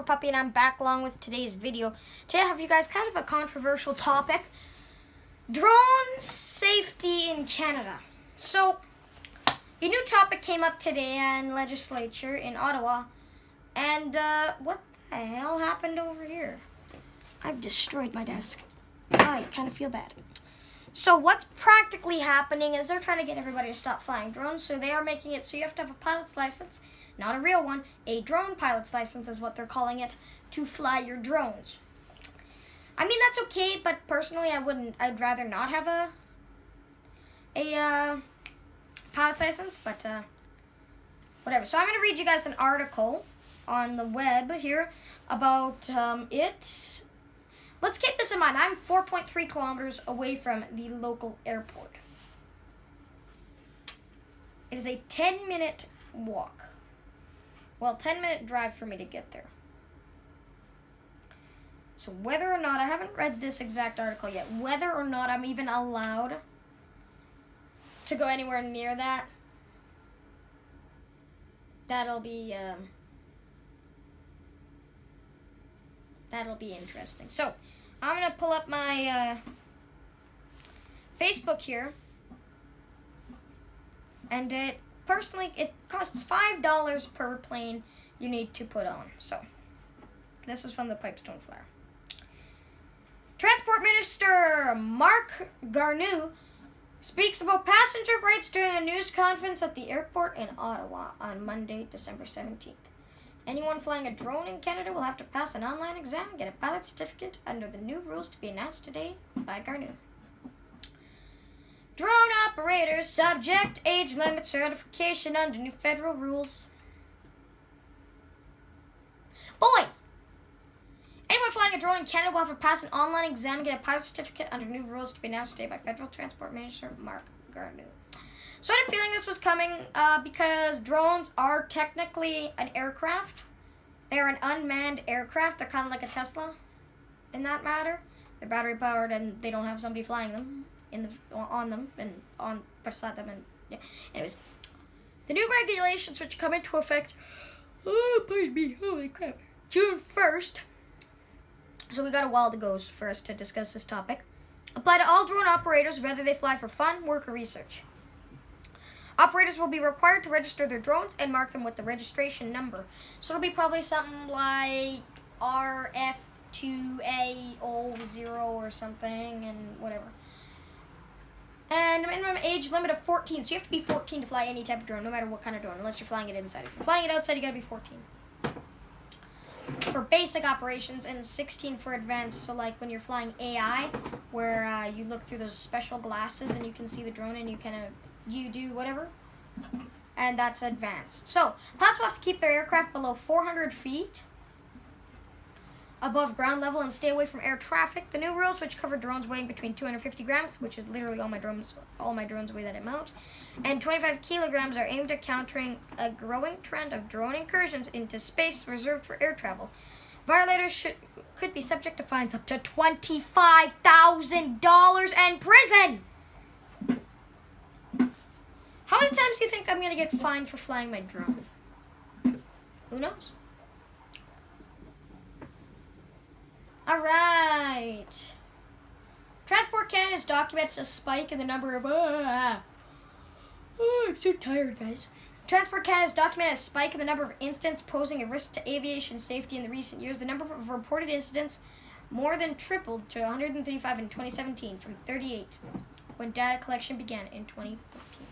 Puppy, and I'm back along with today's video. Today I have you guys kind of a controversial topic. Drone safety in Canada. So, a new topic came up today in legislature in Ottawa. And what the hell happened over here? I've destroyed my desk. I kind of feel bad. So what's practically happening is they're trying to get everybody to stop flying drones. So they are making it so you have to have a pilot's license. Not a real one. A drone pilot's license is what they're calling it, to fly your drones. I mean, that's okay, but personally I'd rather not have a pilot's license, but whatever. So I'm going to read you guys an article on the web here about it. Let's keep this in mind. I'm 4.3 kilometers away from the local airport. It is a 10-minute walk. Well, 10-minute drive for me to get there. So whether or not, I haven't read this exact article yet, whether or not I'm even allowed to go anywhere near that, that'll be interesting. So I'm going to pull up my Facebook here, and it costs $5 per plane you need to put on. So this is from the Pipestone Flyer. Transport Minister Marc Garneau speaks about passenger rights during a news conference at the airport in Ottawa on Monday, December 17th. Anyone flying a drone in Canada will have to pass an online exam and get a pilot certificate under the new rules to be announced today by Garneau. Drone operators subject age limit certification under new federal rules. Boy! Anyone flying a drone in Canada will have to pass an online exam and get a pilot certificate under new rules to be announced today by Federal Transport Minister Marc Garneau. So I had a feeling this was coming because drones are technically an aircraft. They're an unmanned aircraft. They're kind of like a Tesla in that matter. They're battery powered and they don't have somebody flying them beside them. And yeah. Anyways, the new regulations which come into effect, holy crap, June 1st. So we got a while to go for us to discuss this topic. Apply to all drone operators whether they fly for fun, work, or research. Operators will be required to register their drones and mark them with the registration number. So it'll be probably something like RF2A00 or something and whatever. And a minimum age limit of 14. So you have to be 14 to fly any type of drone, no matter what kind of drone, unless you're flying it inside. If you're flying it outside, you gotta be 14. For basic operations, and 16 for advanced. So like when you're flying AI, where you look through those special glasses and you can see the drone and you do whatever, and that's advanced. So pilots will have to keep their aircraft below 400 feet above ground level and stay away from air traffic. The new rules, which cover drones weighing between 250 grams, which is literally all my drones weigh that amount, and 25 kilograms, are aimed at countering a growing trend of drone incursions into space reserved for air travel. Violators could be subject to fines up to $25,000 and prison. How many times do you think I'm going to get fined for flying my drone? Who knows? All right. Transport Canada has documented a spike in the number of... I'm so tired, guys. Transport Canada has documented a spike in the number of incidents posing a risk to aviation safety in the recent years. The number of reported incidents more than tripled to 135 in 2017 from 38 when data collection began in 2015.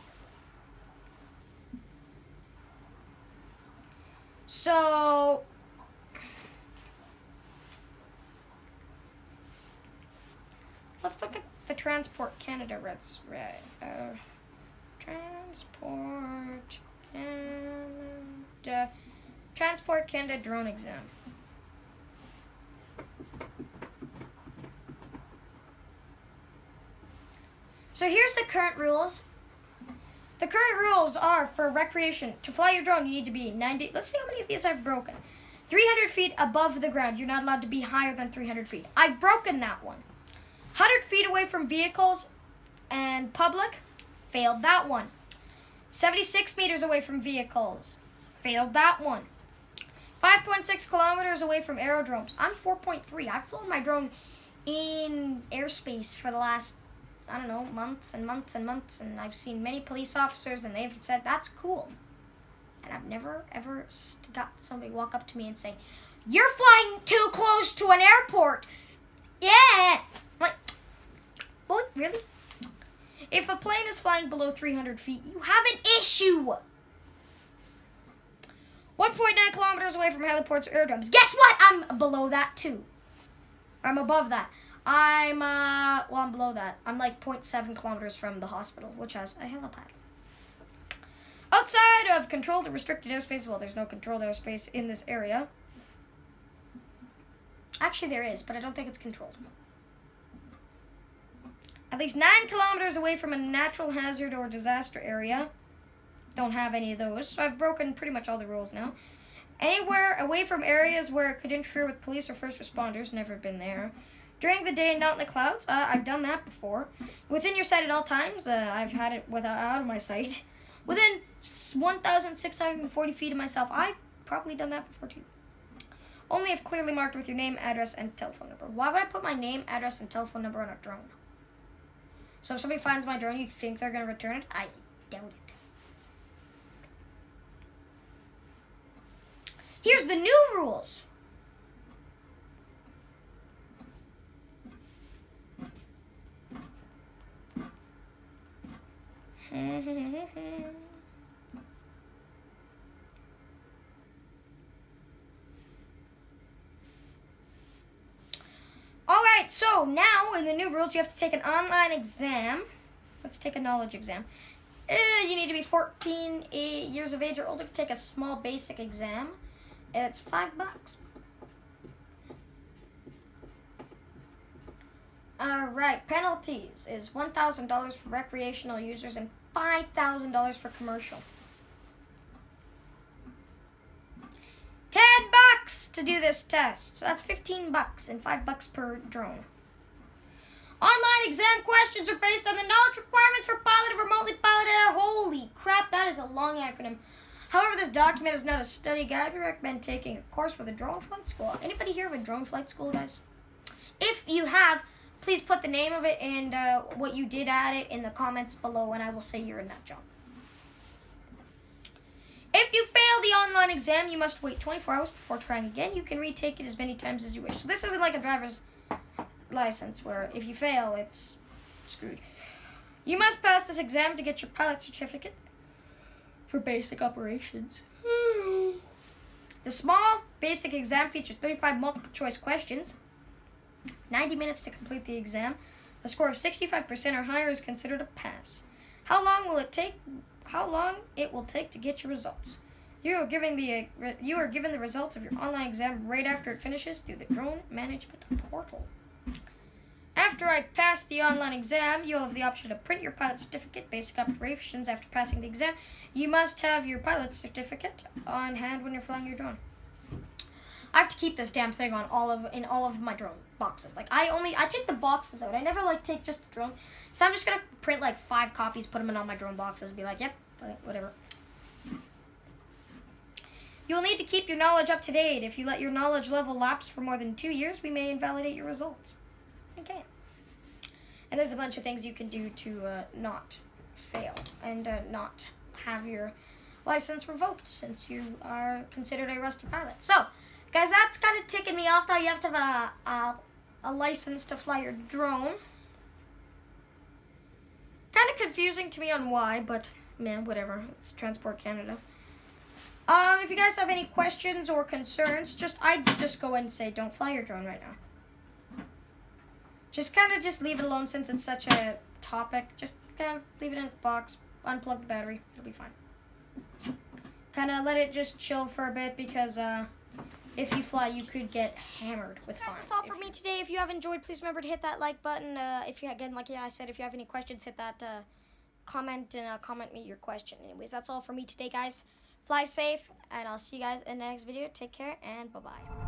So, let's look at the Transport Canada Transport Canada drone exam. So here's the current rules. The current rules are for recreation. To fly your drone, you need to be 90. Let's see how many of these I've broken. 300 feet above the ground. You're not allowed to be higher than 300 feet. I've broken that one. 100 feet away from vehicles and public. Failed that one. 76 meters away from vehicles. Failed that one. 5.6 kilometers away from aerodromes. I'm 4.3. I've flown my drone in airspace for the last, I don't know, months and months and months, and I've seen many police officers, and they've said, that's cool. And I've never, ever got somebody walk up to me and say, you're flying too close to an airport. Yeah. I'm like, boy, really? If a plane is flying below 300 feet, you have an issue. 1.9 kilometers away from heliports or aerodromes. Guess what? I'm below that too. I'm above that. I'm below that. I'm like 0.7 kilometers from the hospital, which has a helipad. Outside of controlled or restricted airspace, well, there's no controlled airspace in this area. Actually, there is, but I don't think it's controlled. At least 9 kilometers away from a natural hazard or disaster area. Don't have any of those, so I've broken pretty much all the rules now. Anywhere away from areas where it could interfere with police or first responders. Never been there. During the day and not in the clouds. I've done that before. Within your sight at all times. I've had it out of my sight. Within 1,640 feet of myself. I've probably done that before too. Only if clearly marked with your name, address, and telephone number. Why would I put my name, address, and telephone number on a drone? So if somebody finds my drone, you think they're going to return it? I doubt it. Here's the new rules. Alright, so now in the new rules, you have to take an online exam. Let's take a knowledge exam. You need to be 14 years of age or older to take a small basic exam. It's $5. Alright, penalties is $1,000 for recreational users and $5,000 for commercial. $10 to do this test. So that's $15 and $5 per drone. Online exam questions are based on the knowledge requirements for piloted, remotely piloted. Holy crap, that is a long acronym. However, this document is not a study guide. We recommend taking a course with a drone flight school. Anybody here with a drone flight school, guys? If you have, please put the name of it and what you did at it in the comments below, and I will say you're in that job. If you fail the online exam, you must wait 24 hours before trying again. You can retake it as many times as you wish. So this isn't like a driver's license where if you fail, it's screwed. You must pass this exam to get your pilot certificate for basic operations. The small basic exam features 35 multiple choice questions, 90 minutes to complete the exam. A score of 65% or higher is considered a pass. How long it will take to get your results. You are given the results of your online exam right after it finishes through the Drone Management Portal. After I pass the online exam, you'll have the option to print your pilot certificate, basic operations. After passing the exam, you must have your pilot certificate on hand when you're flying your drone. I have to keep this damn thing on in all of my drone boxes. Like I take the boxes out. I never take just the drone. So I'm just gonna print 5 copies, put them in all my drone boxes, and be like, yep, whatever. You will need to keep your knowledge up to date. If you let your knowledge level lapse for more than 2 years, we may invalidate your results. Okay. And there's a bunch of things you can do to not fail and not have your license revoked since you are considered a rusty pilot. So, guys, that's kind of ticking me off. Now you have to have a license to fly your drone. Kind of confusing to me on why, but man, whatever. It's Transport Canada. If you guys have any questions or concerns, I'd just go and say don't fly your drone right now. Just leave it alone since it's such a topic. Just kind of leave it in its box, unplug the battery, it'll be fine. Kind of let it just chill for a bit because if you fly, you could get hammered with fines. That's all for me today. If you have enjoyed, please remember to hit that like button. If you I said, if you have any questions, hit that comment and comment me your question. Anyways, that's all for me today, guys. Fly safe, and I'll see you guys in the next video. Take care, and bye-bye.